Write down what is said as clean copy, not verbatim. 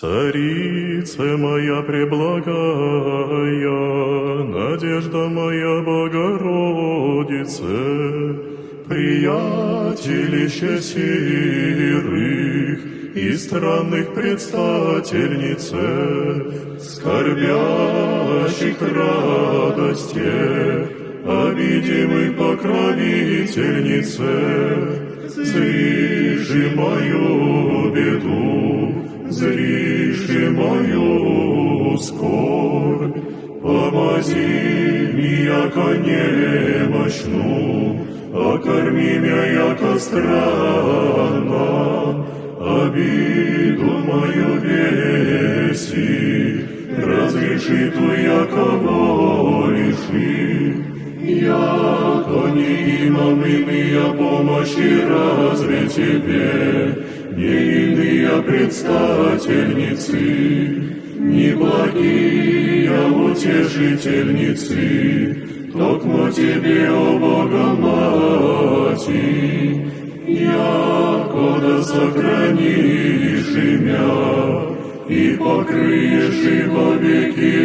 Царица моя преблагая, надежда моя Богородице, приятелище сирых и странных предстательнице, скорбящих радости, обидимых покровительнице, зриши мою беду, зриши мою скорбь, помози меня, яко немощну, окорми меня, яко странно, обиду мою веси, разреши ту, яко волиши, яко не имам иные помощи, разве тебе, не иные предстательницы, не благие утешительницы, токмо тебе, о Богомати, яко да сохранишь меня и покрыешь и во веки